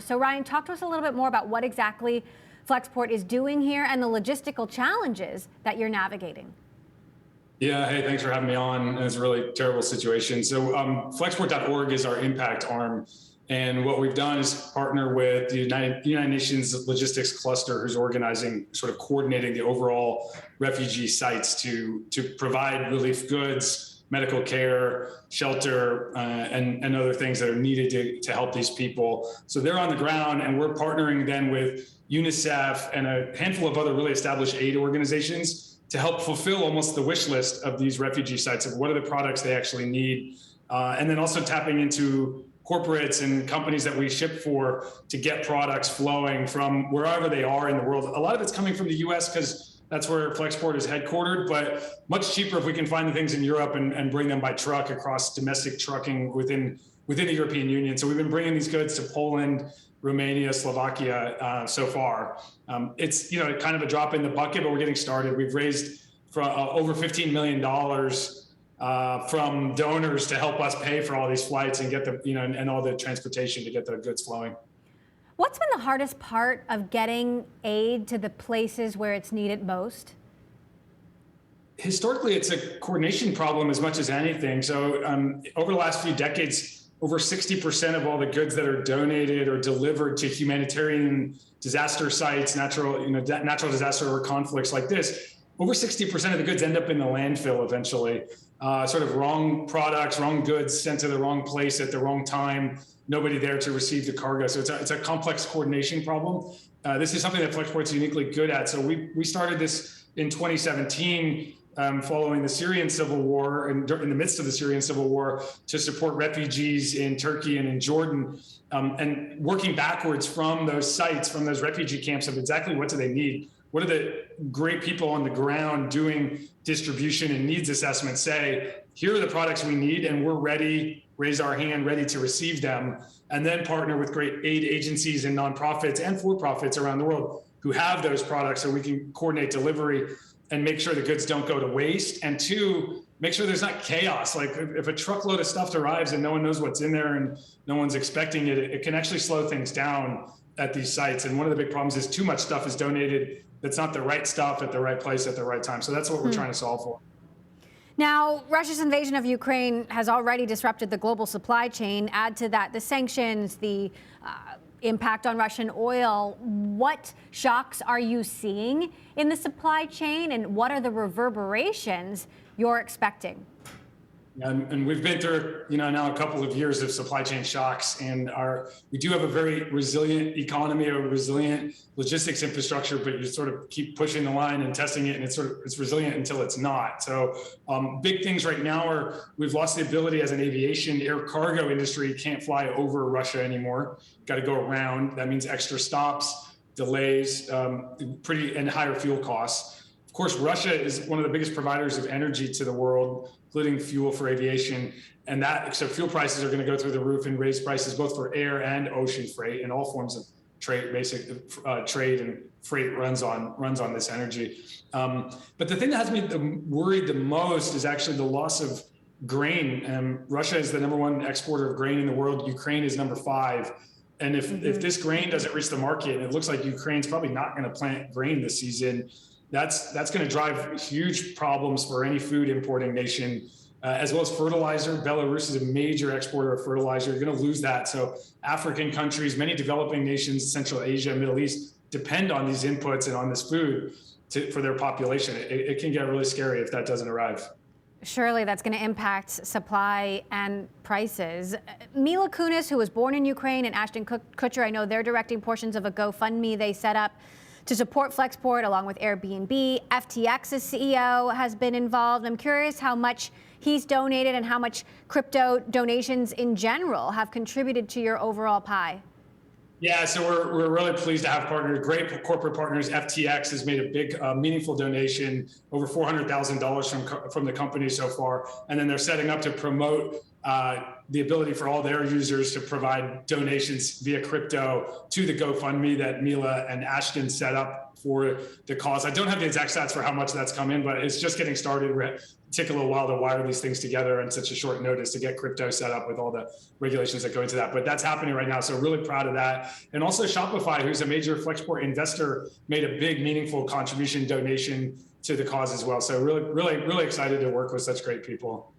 So Ryan, talk to us a little bit more about what exactly Flexport is doing here and the logistical challenges that you're navigating. Yeah, hey, thanks for having me on. It's a really terrible situation. So Flexport.org is our impact arm. And what we've done is partner with the United Nations Logistics Cluster, who's organizing, sort of coordinating the overall refugee sites to provide relief goods, medical care, shelter, and other things that are needed to help these people. So they're on the ground, and we're partnering then with UNICEF and a handful of other really established aid organizations to help fulfill almost the wish list of these refugee sites of what are the products they actually need. And then also tapping into corporates and companies that we ship for to get products flowing from wherever they are in the world. A lot of it's coming from the US because that's where Flexport is headquartered, but much cheaper if we can find the things in Europe and bring them by truck across domestic trucking within the European Union. So we've been bringing these goods to Poland, Romania, Slovakia so far. It's kind of a drop in the bucket, but we're getting started. We've raised over $15 million from donors to help us pay for all these flights and get the and all the transportation to get the goods flowing. What's been the hardest part of getting aid to the places where it's needed most? Historically, it's a coordination problem as much as anything. So over the last few decades, over 60% of all the goods that are donated or delivered to humanitarian disaster sites, natural disaster or conflicts like this, over 60% of the goods end up in the landfill eventually. Sort of wrong products, wrong goods sent to the wrong place at the wrong time, nobody there to receive the cargo. So it's a complex coordination problem. This is something that Flexport's uniquely good at. So we started this in 2017 following the Syrian civil war and in the midst of the Syrian civil war to support refugees in Turkey and in Jordan, and working backwards from those sites, from those refugee camps of exactly what do they need. What are the great people on the ground doing distribution and needs assessment say, here are the products we need and we're ready, raise our hand, ready to receive them, and then partner with great aid agencies and nonprofits and for-profits around the world who have those products so we can coordinate delivery and make sure the goods don't go to waste. And two, make sure there's not chaos. Like if a truckload of stuff arrives and no one knows what's in there and no one's expecting it, it can actually slow things down at these sites. And one of the big problems is too much stuff is donated that's not the right stuff at the right place at the right time. So that's what we're trying to solve for. Now, Russia's invasion of Ukraine has already disrupted the global supply chain. Add to that the sanctions, the impact on Russian oil. What shocks are you seeing in the supply chain, and what are the reverberations you're expecting? And we've been through, now a couple of years of supply chain shocks, and we do have a very resilient economy, a resilient logistics infrastructure, but you sort of keep pushing the line and testing it, and it's resilient until it's not. So big things right now are we've lost the ability as an aviation air cargo industry can't fly over Russia anymore. Got to go around. That means extra stops, delays, and higher fuel costs. Of course, Russia is one of the biggest providers of energy to the world, including fuel for aviation. And so fuel prices are going to go through the roof and raise prices both for air and ocean freight, and all forms of trade, trade and freight runs on this energy. But the thing that has me worried the most is actually the loss of grain. Russia is the #1 exporter of grain in the world. Ukraine is number 5. And if this grain doesn't reach the market, and it looks like Ukraine's probably not going to plant grain this season, that's going to drive huge problems for any food importing nation, as well as fertilizer. Belarus is a major exporter of fertilizer. You're going to lose that. So African countries, many developing nations, Central Asia, Middle East, depend on these inputs and on this food for their population. It can get really scary if that doesn't arrive. Surely that's going to impact supply and prices. Mila Kunis, who was born in Ukraine, and Ashton Kutcher, I know they're directing portions of a GoFundMe they set up to support Flexport along with Airbnb. FTX's CEO has been involved. I'm curious how much he's donated and how much crypto donations in general have contributed to your overall pie. Yeah, so we're really pleased to have partners, great corporate partners. FTX has made a big, meaningful donation, over $400,000 from the company so far. And then they're setting up to promote the ability for all their users to provide donations via crypto to the GoFundMe that Mila and Ashton set up for the cause. I don't have the exact stats for how much that's come in, but it's just getting started. It take a little while to wire these things together on such a short notice to get crypto set up with all the regulations that go into that. But that's happening right now. So really proud of that. And also Shopify, who's a major Flexport investor, made a big, meaningful contribution donation to the cause as well. So really excited to work with such great people.